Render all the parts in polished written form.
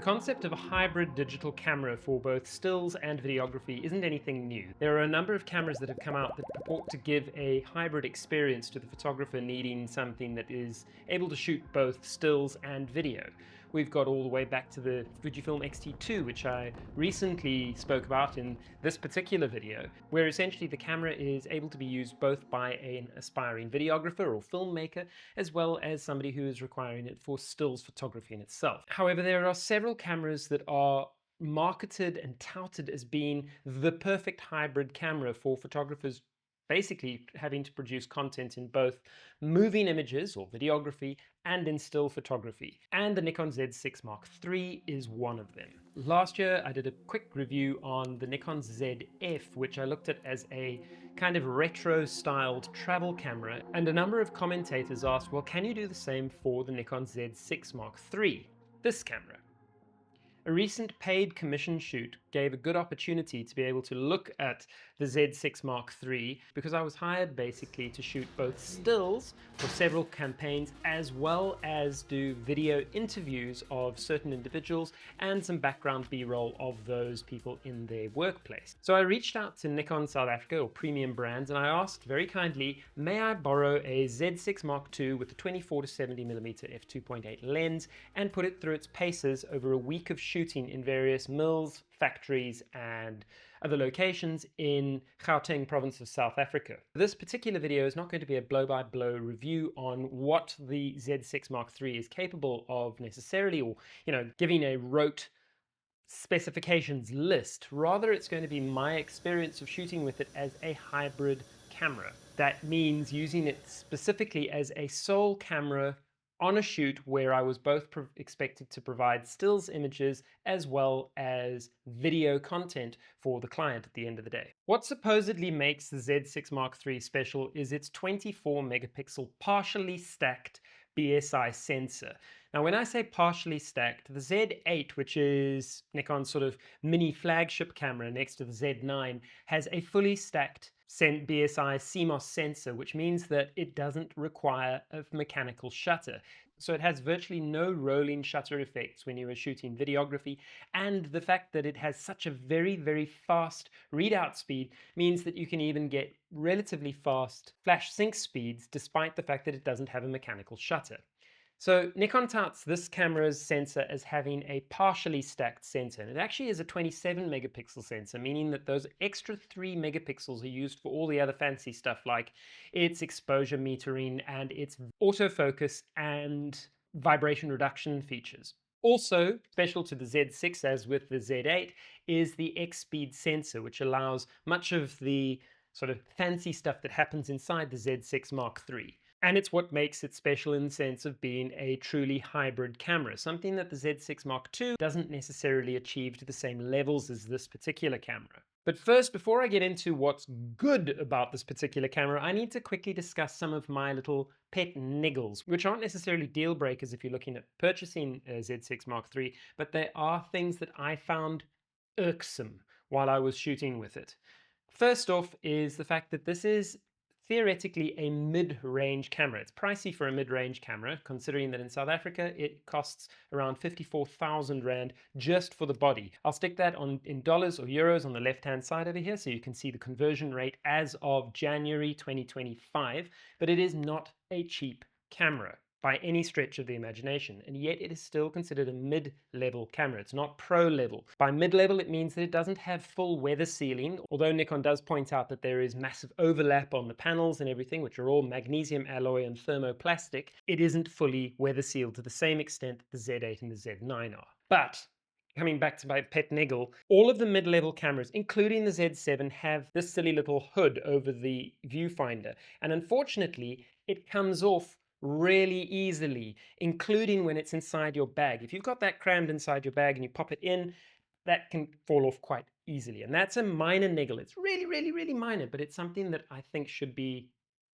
concept of a hybrid digital camera for both stills and videography isn't anything new. There are a number of cameras that have come out that purport to give a hybrid experience to the photographer needing something that is able to shoot both stills and video. We've got all the way back to the Fujifilm X-T2, which I recently spoke about in this particular video, where essentially the camera is able to be used both by an aspiring videographer or filmmaker, as well as somebody who is requiring it for stills photography in itself. However, there are several cameras that are marketed and touted as being the perfect hybrid camera for photographers basically having to produce content in both moving images or videography and in still photography. And the Nikon Z6 Mark III is one of them. Last year I did a quick review on the Nikon Z/F, which I looked at as a kind of retro styled travel camera, and a number of commentators asked, well, can you do the same for the Nikon Z6 Mark III, this camera? A recent paid commission shoot gave a good opportunity to be able to look at the Z6 Mark III because I was hired basically to shoot both stills for several campaigns as well as do video interviews of certain individuals and some background B-roll of those people in their workplace. So I reached out to Nikon South Africa, or Premium Brands, and I asked very kindly, may I borrow a Z6 Mark II with a 24-70mm f2.8 lens and put it through its paces over a week of shooting in various mills, factories and other locations in Gauteng province of South Africa. This particular video is not going to be a blow-by-blow review on what the Z6 Mark III is capable of necessarily, or giving a rote specifications list. Rather, it's going to be my experience of shooting with it as a hybrid camera. That means using it specifically as a sole camera on a shoot where I was both expected to provide stills images as well as video content for the client at the end of the day. What supposedly makes the Z6 Mark III special is its 24 megapixel partially stacked BSI sensor. Now, when I say partially stacked, the Z8, which is Nikon's sort of mini flagship camera next to the Z9, has a fully stacked BSI CMOS sensor, which means that it doesn't require a mechanical shutter. So it has virtually no rolling shutter effects when you are shooting videography, and the fact that it has such a very, very fast readout speed means that you can even get relatively fast flash sync speeds despite the fact that it doesn't have a mechanical shutter. So Nikon touts this camera's sensor as having a partially stacked sensor, and it actually is a 27 megapixel sensor, meaning that those extra 3 megapixels are used for all the other fancy stuff like its exposure metering and its autofocus and vibration reduction features. Also special to the Z6, as with the Z8, is the X-speed sensor, which allows much of the sort of fancy stuff that happens inside the Z6 Mark III. And it's what makes it special in the sense of being a truly hybrid camera, something that the Z6 Mark II doesn't necessarily achieve to the same levels as this particular camera. But first, before I get into what's good about this particular camera, I need to quickly discuss some of my little pet niggles, which aren't necessarily deal breakers if you're looking at purchasing a Z6 Mark III, but they are things that I found irksome while I was shooting with it. First off is the fact that this is theoretically a mid-range camera. It's pricey for a mid-range camera, considering that in South Africa it costs around 54,000 Rand just for the body. I'll stick that in dollars or euros on the left-hand side over here so you can see the conversion rate as of January 2025, but it is not a cheap camera by any stretch of the imagination, and yet it is still considered a mid-level camera. It's not pro-level. By mid-level, it means that it doesn't have full weather sealing, although Nikon does point out that there is massive overlap on the panels and everything, which are all magnesium alloy and thermoplastic. It isn't fully weather sealed to the same extent that the Z8 and the Z9 are. But coming back to my pet niggle, all of the mid-level cameras, including the Z7, have this silly little hood over the viewfinder, and unfortunately, it comes off really easily, including when it's inside your bag. If you've got that crammed inside your bag and you pop it in, that can fall off quite easily. And that's a minor niggle. It's really, really, really minor, but it's something that I think should be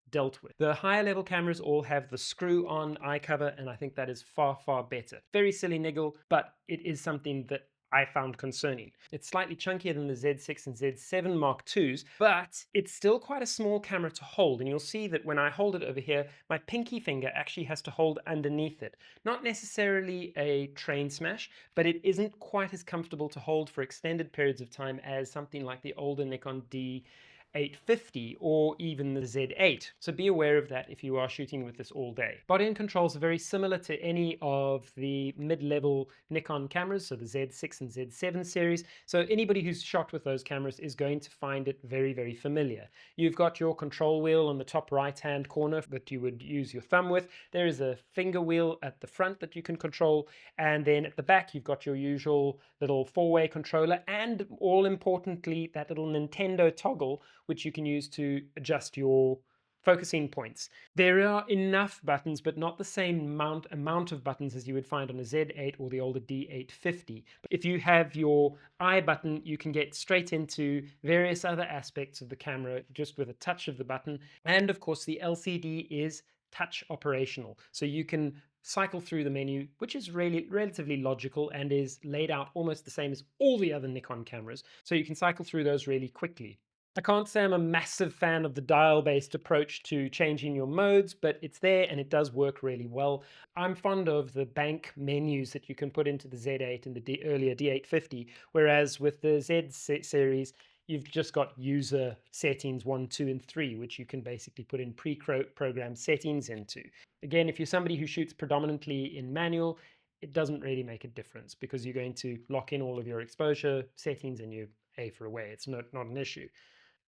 dealt with. The higher level cameras all have the screw-on eye cover, and I think that is far, far better. Very silly niggle, but it is something that I found concerning. It's slightly chunkier than the Z6 and Z7 Mark IIs, but it's still quite a small camera to hold. And you'll see that when I hold it over here, my pinky finger actually has to hold underneath it. Not necessarily a train smash, but it isn't quite as comfortable to hold for extended periods of time as something like the older Nikon D850 or even the Z8. So be aware of that if you are shooting with this all day. Body and controls are very similar to any of the mid-level Nikon cameras, so the Z6 and Z7 series. So anybody who's shot with those cameras is going to find it very, very familiar. You've got your control wheel on the top right-hand corner that you would use your thumb with. There is a finger wheel at the front that you can control, and then at the back you've got your usual little four-way controller, and all importantly that little Nintendo toggle which you can use to adjust your focusing points. There are enough buttons, but not the same amount of buttons as you would find on a Z8 or the older D850. If you have your I button, you can get straight into various other aspects of the camera just with a touch of the button. And of course, the LCD is touch operational. So you can cycle through the menu, which is really relatively logical and is laid out almost the same as all the other Nikon cameras. So you can cycle through those really quickly. I can't say I'm a massive fan of the dial-based approach to changing your modes, but it's there and it does work really well. I'm fond of the bank menus that you can put into the Z8 and the earlier D850, whereas with the Z series, you've just got user settings 1, 2, and 3, which you can basically put in pre-programmed settings into. Again, if you're somebody who shoots predominantly in manual, it doesn't really make a difference because you're going to lock in all of your exposure settings and you A for away. It's not an issue.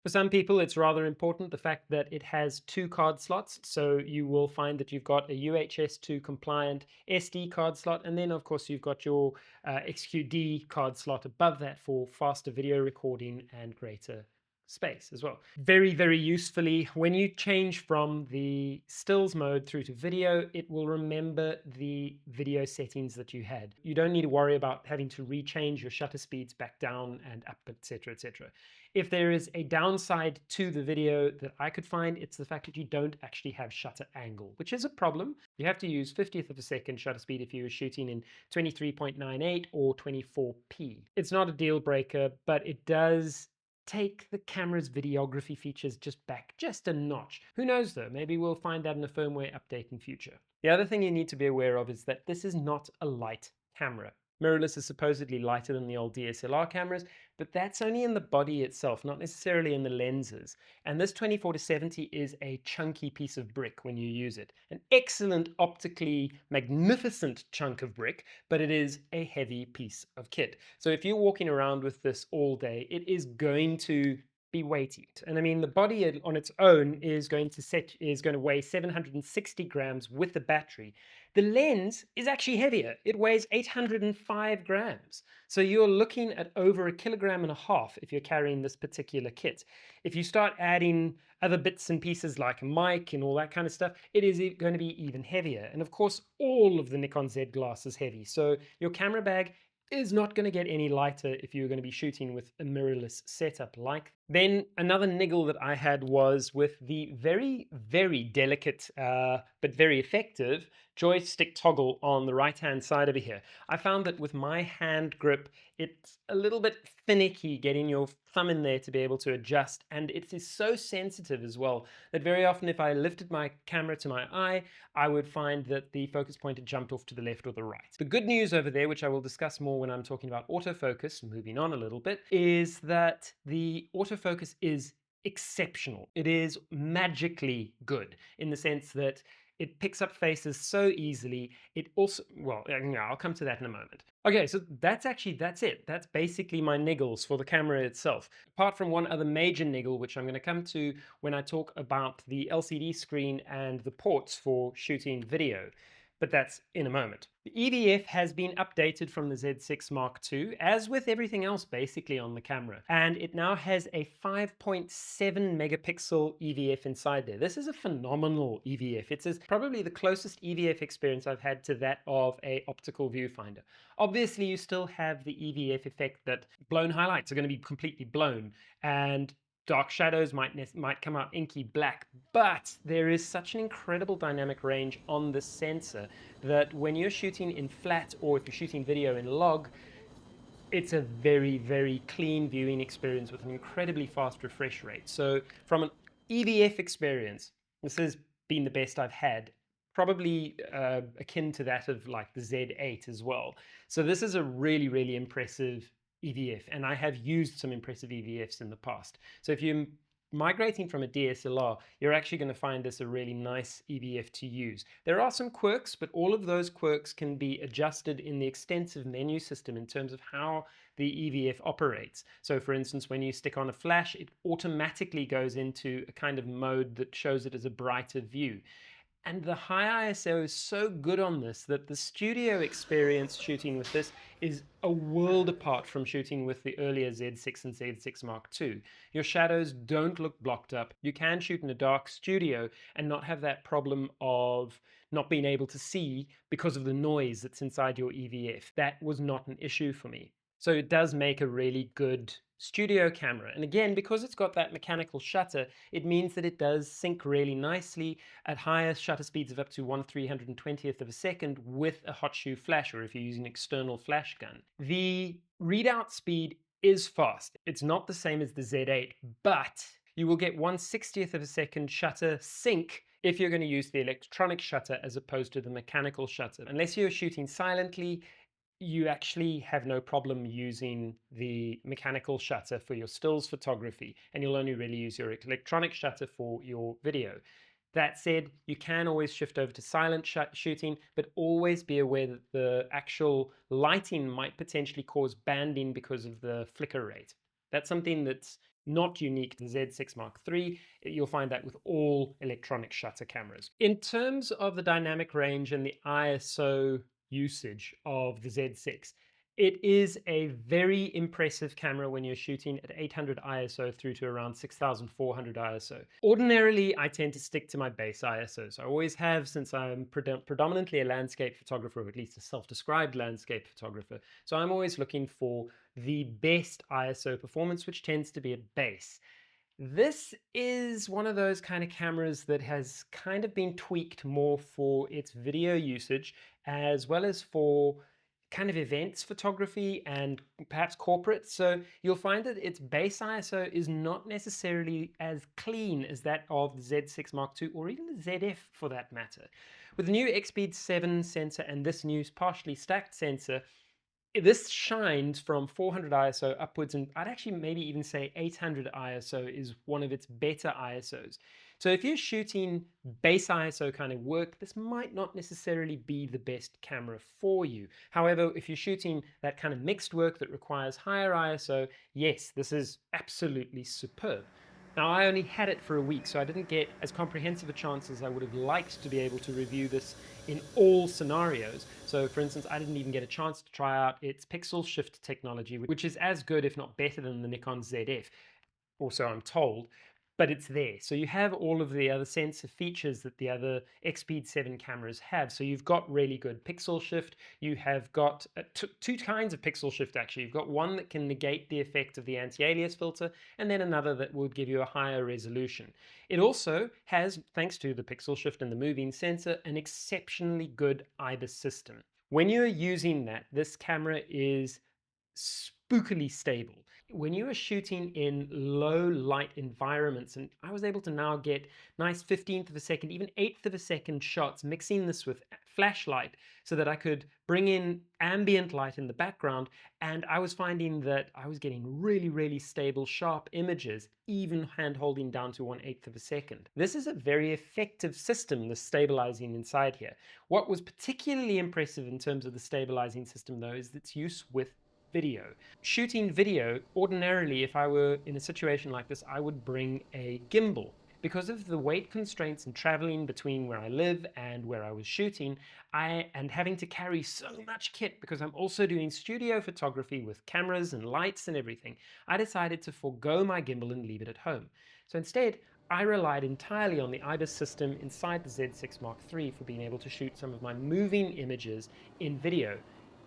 For some people, it's rather important the fact that it has 2 card slots. So you will find that you've got a UHS-2 compliant SD card slot, and then of course you've got your XQD card slot above that for faster video recording and greater space as well. Very, very usefully, when you change from the stills mode through to video, it will remember the video settings that you had. You don't need to worry about having to rechange your shutter speeds back down and up, etc., etc. If there is a downside to the video that I could find, it's the fact that you don't actually have shutter angle, which is a problem. You have to use 50th of a second shutter speed if you were shooting in 23.98 or 24p. It's not a deal breaker, but it does take the camera's videography features just back just a notch. Who knows though, maybe we'll find that in a firmware update in future. The other thing you need to be aware of is that this is not a light camera. Mirrorless is supposedly lighter than the old DSLR cameras, but that's only in the body itself, not necessarily in the lenses. And this 24-70 is a chunky piece of brick when you use it. An excellent, optically magnificent chunk of brick, but it is a heavy piece of kit. So if you're walking around with this all day, it is going to be weighty. And I mean, the body on its own is going to weigh 760 grams with the battery. The lens is actually heavier. It weighs 805 grams. So you're looking at over 1.5 kilograms if you're carrying this particular kit. If you start adding other bits and pieces like a mic and all that kind of stuff, it is going to be even heavier. And of course, all of the Nikon Z glass is heavy. So your camera bag is not going to get any lighter if you're going to be shooting with a mirrorless setup like. Then another niggle that I had was with the very, very delicate but very effective joystick toggle on the right-hand side over here. I found that with my hand grip, it's a little bit finicky getting your thumb in there to be able to adjust, and it is so sensitive as well that very often if I lifted my camera to my eye, I would find that the focus point had jumped off to the left or the right. The good news over there, which I will discuss more when I'm talking about autofocus, moving on a little bit, is that the autofocus is exceptional. It is magically good in the sense that it picks up faces so easily. It also, well, yeah, I'll come to that in a moment. Okay, so that's it. That's basically my niggles for the camera itself. Apart from one other major niggle, which I'm going to come to when I talk about the LCD screen and the ports for shooting video. But that's in a moment. The EVF has been updated from the Z6 Mark II, as with everything else basically on the camera. And it now has a 5.7 megapixel EVF inside there. This is a phenomenal EVF. It's probably the closest EVF experience I've had to that of an optical viewfinder. Obviously, you still have the EVF effect that blown highlights are going to be completely blown, and dark shadows might come out inky black, but there is such an incredible dynamic range on the sensor that when you're shooting in flat or if you're shooting video in log, It's a very, very clean viewing experience with an incredibly fast refresh rate. So from an EVF experience, this has been the best I've had, probably akin to that of like the Z8 as well. So this is a really, really impressive EVF, and I have used some impressive EVFs in the past. So if you're migrating from a DSLR, you're actually going to find this a really nice EVF to use. There are some quirks, but all of those quirks can be adjusted in the extensive menu system in terms of how the EVF operates. So for instance, when you stick on a flash, it automatically goes into a kind of mode that shows it as a brighter view. And the high ISO is so good on this that the studio experience shooting with this is a world apart from shooting with the earlier Z6 and Z6 Mark II. Your shadows don't look blocked up. You can shoot in a dark studio and not have that problem of not being able to see because of the noise that's inside your EVF. That was not an issue for me. So it does make a really good studio camera. And again, because it's got that mechanical shutter, it means that it does sync really nicely at higher shutter speeds of up to 1/320th of a second with a hot shoe flash, or if you're using an external flash gun. The readout speed is fast. It's not the same as the Z8, but you will get 1/60th of a second shutter sync if you're going to use the electronic shutter as opposed to the mechanical shutter. Unless you're shooting silently, you actually have no problem using the mechanical shutter for your stills photography, and you'll only really use your electronic shutter for your video. That said, you can always shift over to silent shooting, but always be aware that the actual lighting might potentially cause banding because of the flicker rate. That's something that's not unique to the Z6 Mark III. You'll find that with all electronic shutter cameras. In terms of the dynamic range and the ISO usage of the Z6, it is a very impressive camera when you're shooting at 800 ISO through to around 6400 ISO. Ordinarily, I tend to stick to my base ISOs. I always have, since I'm predominantly a landscape photographer, or at least a self-described landscape photographer. So I'm always looking for the best ISO performance, which tends to be at base. This is one of those kind of cameras that has kind of been tweaked more for its video usage, as well as for kind of events photography and perhaps corporate. So you'll find that its base ISO is not necessarily as clean as that of the Z6 Mark II or even the ZF for that matter. With the new XPEED 7 sensor and this new partially stacked sensor, this shines from 400 ISO upwards, and I'd actually maybe even say 800 ISO is one of its better ISOs. So if you're shooting base ISO kind of work, this might not necessarily be the best camera for you. However, if you're shooting that kind of mixed work that requires higher ISO, yes, this is absolutely superb. Now, I only had it for a week, so I didn't get as comprehensive a chance as I would have liked to be able to review this in all scenarios. So for instance, I didn't even get a chance to try out its pixel shift technology, which is as good, if not better, than the Nikon ZF, or so I'm told, but it's there. So you have all of the other sensor features that the other XPEED 7 cameras have. So you've got really good pixel shift. You have got two kinds of pixel shift, actually. You've got one that can negate the effect of the anti-alias filter, and then another that will give you a higher resolution. It also has, thanks to the pixel shift and the moving sensor, an exceptionally good IBIS system. When you're using that, this camera is spookily stable. When you are shooting in low light environments, and I was able to now get nice 15th of a second, even 1/8 of a second shots, mixing this with flashlight so that I could bring in ambient light in the background, and I was finding that I was getting really, really stable, sharp images, even hand holding down to 1/8 of a second. This is a very effective system, the stabilizing inside here. What was particularly impressive in terms of the stabilizing system, though, is its use with video. Shooting video, ordinarily, if I were in a situation like this, I would bring a gimbal. Because of the weight constraints and traveling between where I live and where I was shooting, and having to carry so much kit because I'm also doing studio photography with cameras and lights and everything, I decided to forego my gimbal and leave it at home. So instead, I relied entirely on the IBIS system inside the Z6 Mark III for being able to shoot some of my moving images in video,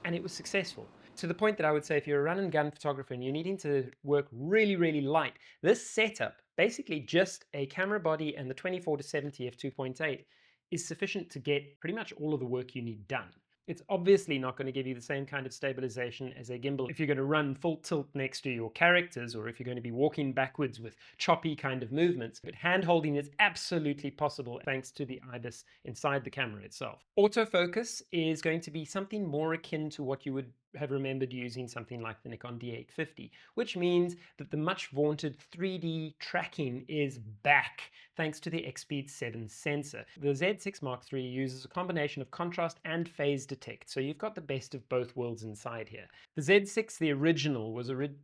and it was successful. To the point that I would say if you're a run and gun photographer and you're needing to work really, really light, this setup, basically just a camera body and the 24 to 70 f 2.8, is sufficient to get pretty much all of the work you need done. It's obviously not going to give you the same kind of stabilization as a gimbal if you're going to run full tilt next to your characters, or if you're going to be walking backwards with choppy kind of movements. But hand holding is absolutely possible thanks to the IBIS inside the camera itself. Autofocus is going to be something more akin to what you would have remembered using something like the Nikon D850, which means that the much vaunted 3D tracking is back thanks to the X-Speed 7 sensor. The Z6 Mark III uses a combination of contrast and phase detect, so you've got the best of both worlds inside here. The Z6, the original,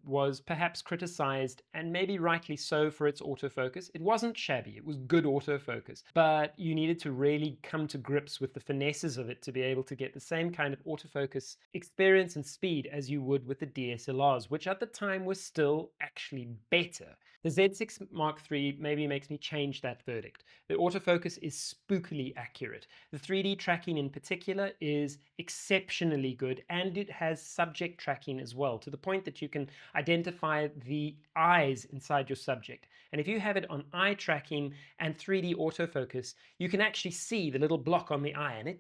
was perhaps criticized, and maybe rightly so, for its autofocus. It wasn't shabby, it was good autofocus, but you needed to really come to grips with the finesses of it to be able to get the same kind of autofocus experience and speed as you would with the DSLRs, which at the time were still actually better. The Z6 Mark III maybe makes me change that verdict. The autofocus is spookily accurate. The 3D tracking in particular is exceptionally good, and it has subject tracking as well, to the point that you can identify the eyes inside your subject. And if you have it on eye tracking and 3D autofocus, you can actually see the little block on the eye, and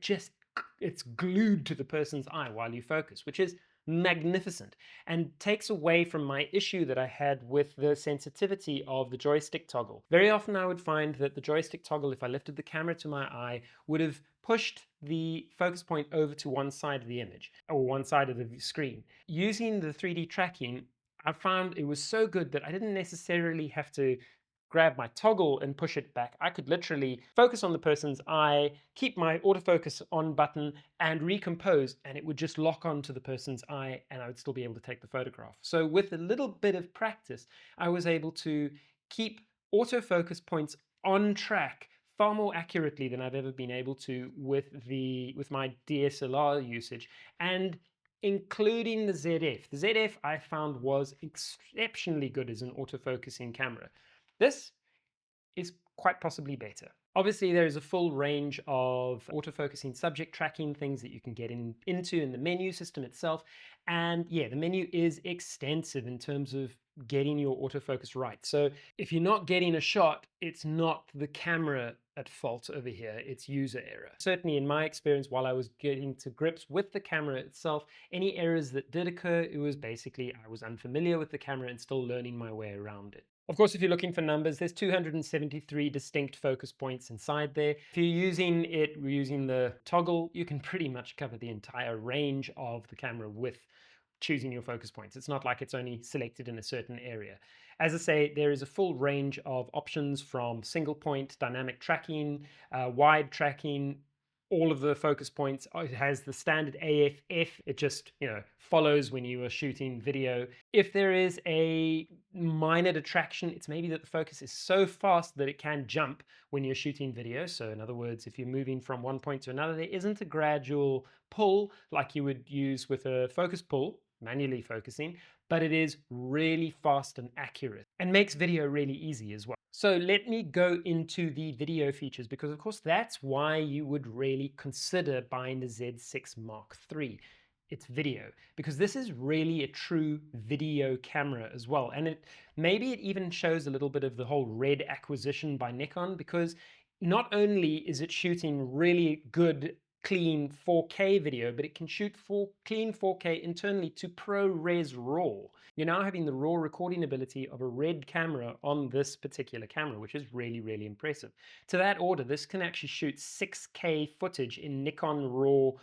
it's glued to the person's eye while you focus, which is magnificent and takes away from my issue that I had with the sensitivity of the joystick toggle. Very often I would find that the joystick toggle, if I lifted the camera to my eye, would have pushed the focus point over to one side of the image or one side of the screen. Using the 3D tracking, I found it was so good that I didn't necessarily have to grab my toggle and push it back. I could literally focus on the person's eye, keep my autofocus on button, and recompose, and it would just lock onto the person's eye, and I would still be able to take the photograph. So with a little bit of practice, I was able to keep autofocus points on track far more accurately than I've ever been able to with my DSLR usage, and including the ZF. The ZF I found was exceptionally good as an autofocusing camera. This is quite possibly better. Obviously, there is a full range of autofocusing subject tracking things that you can get into in the menu system itself. And yeah, the menu is extensive in terms of getting your autofocus right. So if you're not getting a shot, it's not the camera at fault over here, it's user error. Certainly in my experience, while I was getting to grips with the camera itself, any errors that did occur, it was basically I was unfamiliar with the camera and still learning my way around it. Of course, if you're looking for numbers, there's 273 distinct focus points inside there. If you're using the toggle, you can pretty much cover the entire range of the camera with choosing your focus points. It's not like it's only selected in a certain area. As I say, there is a full range of options from single point, dynamic tracking, wide tracking, all of the focus points. It has the standard AFF. It just, follows when you are shooting video. If there is a minor detraction, it's maybe that the focus is so fast that it can jump when you're shooting video. So in other words, if you're moving from one point to another, there isn't a gradual pull like you would use with a focus pull, manually focusing, but it is really fast and accurate and makes video really easy as well. So let me go into the video features, because of course that's why you would really consider buying the Z6 Mark III. It's video, because this is really a true video camera as well. And maybe it even shows a little bit of the whole red acquisition by Nikon, because not only is it shooting really good clean 4K video, but it can shoot clean 4K internally to ProRes RAW. You're now having the raw recording ability of a red camera on this particular camera, which is really, really impressive. To that order, this can actually shoot 6K footage in Nikon RAW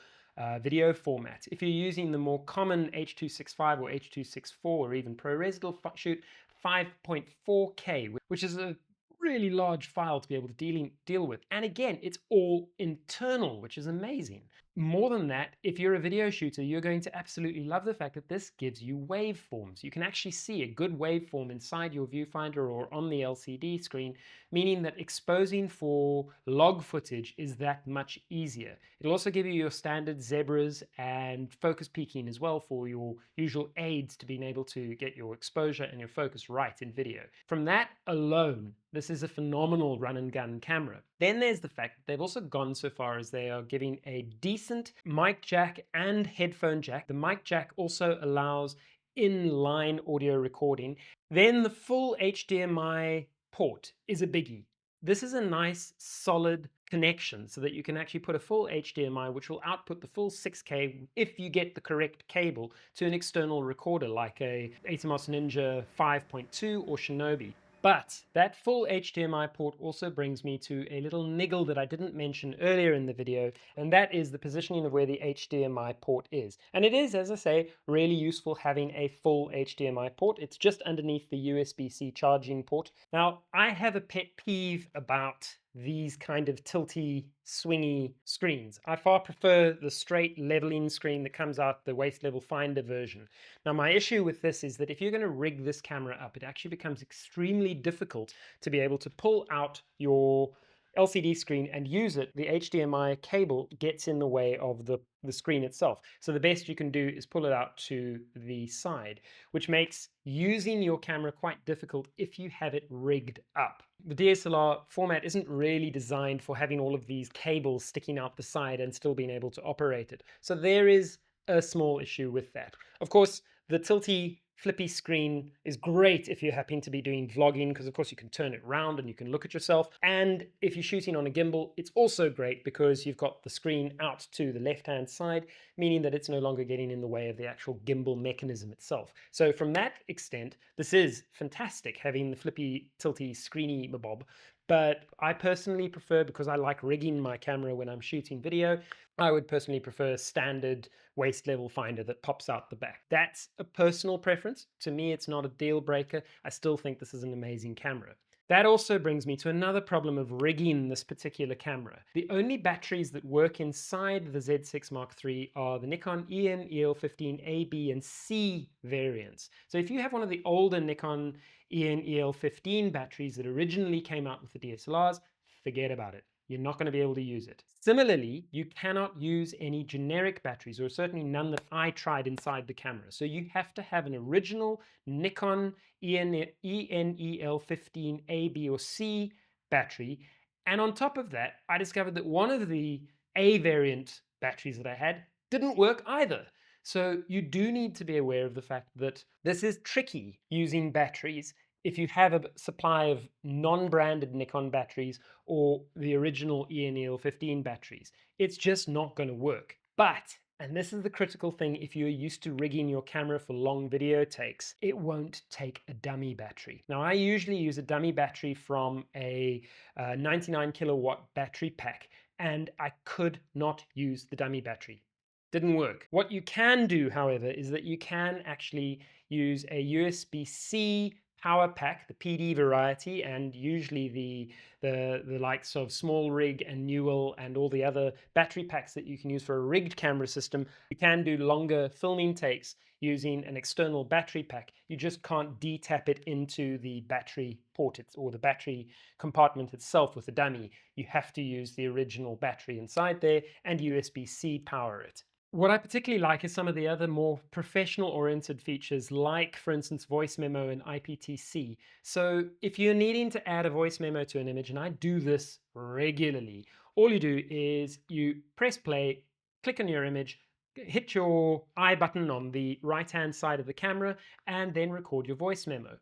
video format. If you're using the more common H.265 or H.264 or even ProRes, it'll shoot 5.4K, which is a really large file to be able to deal with. And again, it's all internal, which is amazing. More than that, if you're a video shooter, you're going to absolutely love the fact that this gives you waveforms. You can actually see a good waveform inside your viewfinder or on the LCD screen, meaning that exposing for log footage is that much easier. It'll also give you your standard zebras and focus peaking as well for your usual aids to being able to get your exposure and your focus right in video. From that alone, this is a phenomenal run and gun camera. Then there's the fact that they've also gone so far as they are giving a decent mic jack and headphone jack. The mic jack also allows inline audio recording. Then the full HDMI port is a biggie. this is a nice solid connection so that you can actually put a full HDMI, which will output the full 6K if you get the correct cable, to an external recorder like a Atomos Ninja 5.2 or Shinobi. But that full HDMI port also brings me to a little niggle that I didn't mention earlier in the video, and that is the positioning of where the HDMI port is. And it is, as I say, really useful having a full HDMI port. It's just underneath the USB-C charging port. Now, I have a pet peeve about these kind of tilty, swingy screens. I far prefer the straight leveling screen that comes out the waist level finder version. Now, my issue with this is that if you're going to rig this camera up, it actually becomes extremely difficult to be able to pull out your LCD screen and use it. The HDMI cable gets in the way of the screen itself. So the best you can do is pull it out to the side, which makes using your camera quite difficult if you have it rigged up. The DSLR format isn't really designed for having all of these cables sticking out the side and still being able to operate it. So there is a small issue with that. Of course, the tilty flippy screen is great if you happen to be doing vlogging, because of course you can turn it around and you can look at yourself. And if you're shooting on a gimbal, it's also great because you've got the screen out to the left-hand side, meaning that it's no longer getting in the way of the actual gimbal mechanism itself. So from that extent, this is fantastic, having the flippy, tilty, screeny mabob. But I personally prefer, because I like rigging my camera when I'm shooting video, I would personally prefer standard waist level finder that pops out the back. That's a personal preference. To me, it's not a deal breaker. I still think this is an amazing camera. That also brings me to another problem of rigging this particular camera. The only batteries that work inside the Z6 Mark III are the Nikon EN EL15 A, B, and C variants. So if you have one of the older Nikon EN EL15 batteries that originally came out with the DSLRs, forget about it. You're not going to be able to use it. Similarly, you cannot use any generic batteries, or certainly none that I tried inside the camera. So you have to have an original Nikon ENEL15 A, B, or C battery. And on top of that, I discovered that one of the A variant batteries that I had didn't work either. So you do need to be aware of the fact that this is tricky using batteries if you have a supply of non-branded Nikon batteries or the original ENEL15 batteries. It's just not going to work. But, and this is the critical thing, if you're used to rigging your camera for long video takes, it won't take a dummy battery. Now, I usually use a dummy battery from a 99 kilowatt battery pack, and I could not use the dummy battery. Didn't work. What you can do, however, is that you can actually use a USB-C power pack, the PD variety, and usually the likes of Small Rig and Newell and all the other battery packs that you can use for a rigged camera system. You can do longer filming takes using an external battery pack. You just can't detap it into the battery port or the battery compartment itself with a dummy. You have to use the original battery inside there and USB-C power it. What I particularly like is some of the other more professional-oriented features, like, for instance, voice memo and IPTC. So if you're needing to add a voice memo to an image, and I do this regularly, all you do is you press play, click on your image, hit your I button on the right-hand side of the camera, and then record your voice memo.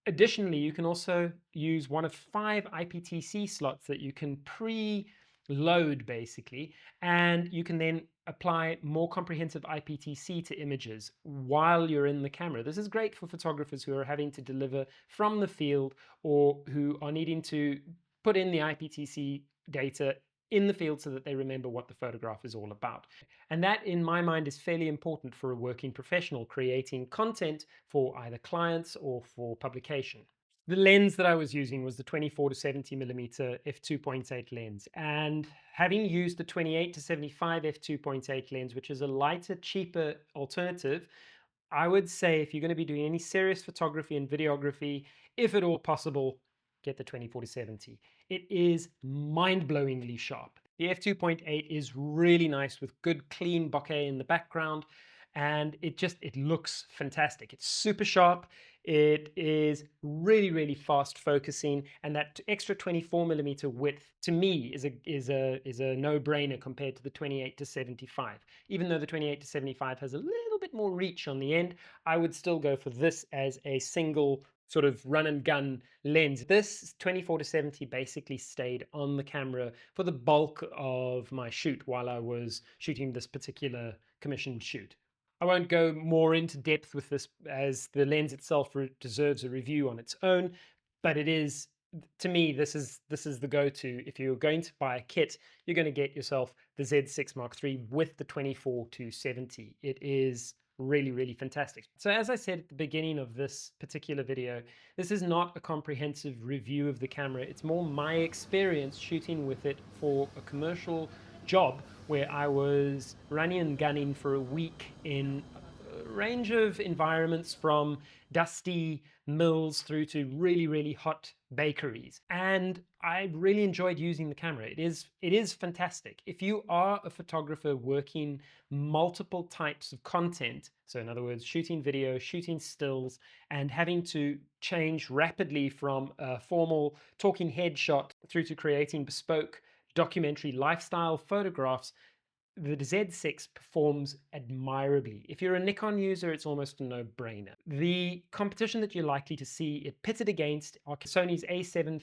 Additionally, you can also use one of 5 IPTC slots that you can pre-load basically, and you can then apply more comprehensive IPTC to images while you're in the camera. This is great for photographers who are having to deliver from the field or who are needing to put in the IPTC data in the field so that they remember what the photograph is all about. And that, in my mind, is fairly important for a working professional creating content for either clients or for publication. The lens that I was using was the 24 to 70 millimeter f2.8 lens, and having used the 28 to 75 f2.8 lens, which is a lighter, cheaper alternative, I would say if you're going to be doing any serious photography and videography, if at all possible, get the 24 to 70. It is mind-blowingly sharp. The f2.8 is really nice with good clean bokeh in the background, and it looks fantastic. It's super sharp. It is really, really fast focusing, and that extra 24 millimeter width to me is a no-brainer compared to the 28 to 75. Even though the 28 to 75 has a little bit more reach on the end, I would still go for this as a single sort of run and gun lens. This 24-70 basically stayed on the camera for the bulk of my shoot while I was shooting this particular commissioned shoot. I won't go more into depth with this as the lens itself deserves a review on its own, but it is, to me, this is the go-to. If you're going to buy a kit, you're going to get yourself the Z6 Mark III with the 24-70. It is really, really fantastic. So as I said at the beginning of this particular video, this is not a comprehensive review of the camera. It's more my experience shooting with it for a commercial job where I was running and gunning for a week in a range of environments, from dusty mills through to really, really hot bakeries. And I really enjoyed using the camera. It is fantastic. If you are a photographer working multiple types of content, so in other words, shooting video, shooting stills, and having to change rapidly from a formal talking head shot through to creating bespoke documentary lifestyle photographs, the Z6 performs admirably. If you're a Nikon user, it's almost a no-brainer. The competition that you're likely to see it pitted against are Sony's a7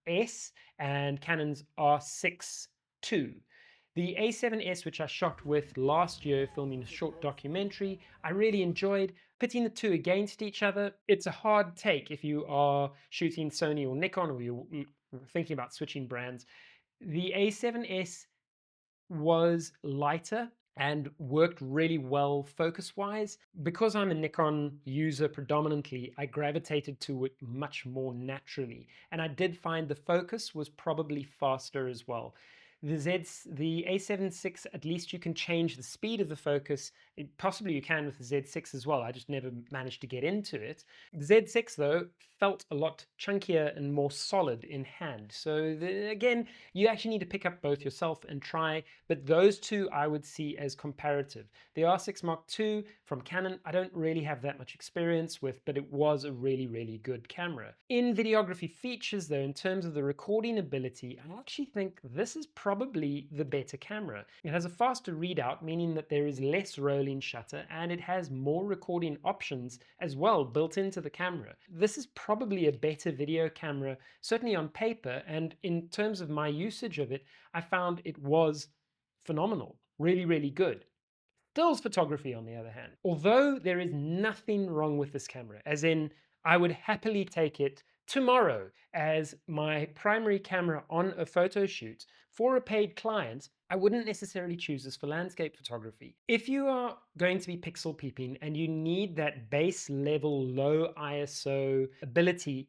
III's and Canon's R6 II. The A7S, which I shot with last year filming a short documentary, I really enjoyed. Pitting the two against each other, it's a hard take if you are shooting Sony or Nikon, or you're thinking about switching brands. The A7S was lighter and worked really well focus wise. Because I'm a Nikon user predominantly, I gravitated to it much more naturally, and I did find the focus was probably faster as well. The A7 6, at least you can change the speed of the focus. Possibly you can with the Z6 as well. I just never managed to get into it. The Z6 though felt a lot chunkier and more solid in hand. So again, you actually need to pick up both yourself and try, but those two I would see as comparative. The R6 Mark II from Canon, I don't really have that much experience with, but it was a really, really good camera. In videography features though, in terms of the recording ability, I actually think this is probably the better camera. It has a faster readout, meaning that there is less rolling shutter, and it has more recording options as well built into the camera. This is probably a better video camera, certainly on paper, and in terms of my usage of it, I found it was phenomenal, really, really good. Stills photography, on the other hand, although there is nothing wrong with this camera, as in I would happily take it tomorrow as my primary camera on a photo shoot for a paid client, I wouldn't necessarily choose this for landscape photography. If you are going to be pixel peeping and you need that base level low ISO ability,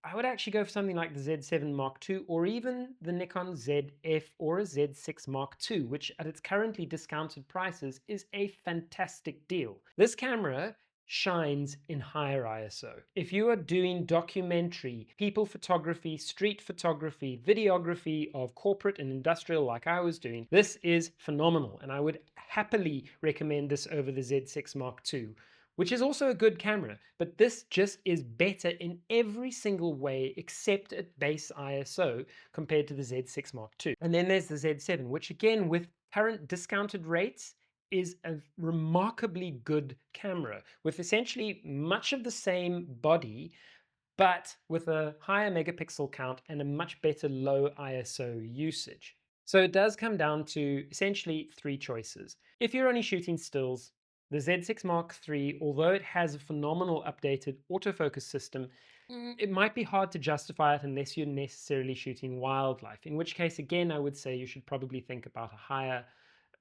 I would actually go for something like the Z7 Mark II, or even the Nikon ZF or a Z6 Mark II, which at its currently discounted prices is a fantastic deal. This camera shines in higher ISO. If you are doing documentary, people photography, street photography, videography of corporate and industrial like I was doing, this is phenomenal, and I would happily recommend this over the Z6 Mark II, which is also a good camera, but this just is better in every single way except at base ISO compared to the Z6 Mark II. And then there's the Z7, which again, with current discounted rates, is a remarkably good camera with essentially much of the same body, but with a higher megapixel count and a much better low ISO usage. So it does come down to essentially three choices. If you're only shooting stills, the Z6 Mark III, although it has a phenomenal updated autofocus system, it might be hard to justify it unless you're necessarily shooting wildlife, in which case, again, I would say you should probably think about a higher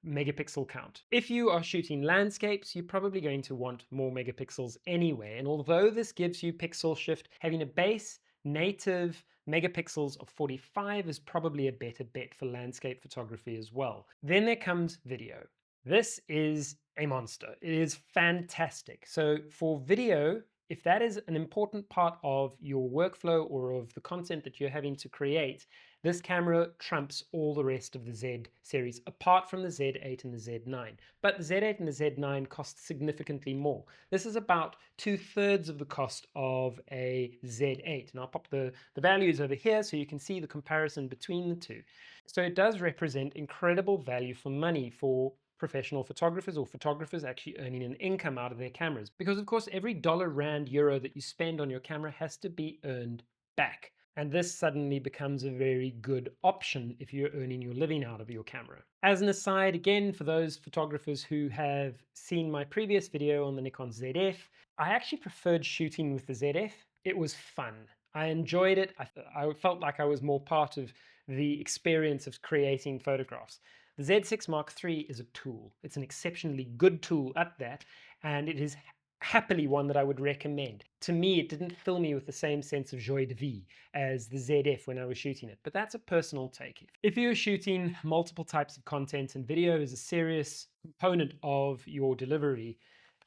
megapixel count. If you are shooting landscapes, you're probably going to want more megapixels anyway, and although this gives you pixel shift, having a base native megapixels of 45 is probably a better bet for landscape photography as well. Then there comes video. This is a monster. It is fantastic. So for video, if that is an important part of your workflow or of the content that you're having to create, this camera trumps all the rest of the Z series, apart from the Z8 and the Z9. But the Z8 and the Z9 cost significantly more. This is about 2/3 of the cost of a Z8. And I'll pop the values over here so you can see the comparison between the two. So it does represent incredible value for money for professional photographers or photographers actually earning an income out of their cameras. Because of course, every dollar, rand, euro that you spend on your camera has to be earned back. And this suddenly becomes a very good option if you're earning your living out of your camera. As an aside, again, for those photographers who have seen my previous video on the Nikon ZF, I actually preferred shooting with the ZF. It was fun. I enjoyed it. I felt like I was more part of the experience of creating photographs. The Z6 Mark III is a tool. It's an exceptionally good tool at that, and it is happily one that I would recommend. To me, it didn't fill me with the same sense of joie de vivre as the ZF when I was shooting it, but that's a personal take. If you're shooting multiple types of content and video is a serious component of your delivery,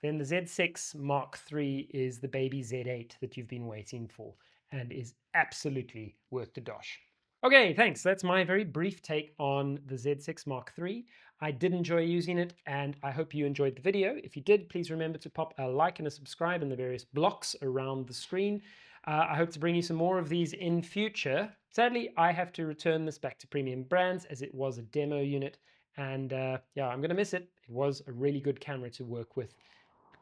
then the Z6 Mark III is the baby Z8 that you've been waiting for and is absolutely worth the dosh. Okay, thanks. That's my very brief take on the Z6 Mark III. I did enjoy using it, and I hope you enjoyed the video. If you did, please remember to pop a like and a subscribe in the various blocks around the screen. I hope to bring you some more of these in future. Sadly, I have to return this back to Premium Brands as it was a demo unit, and yeah, I'm going to miss it. It was a really good camera to work with,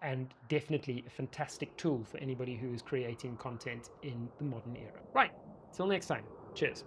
and definitely a fantastic tool for anybody who is creating content in the modern era. Right, till next time. Cheers.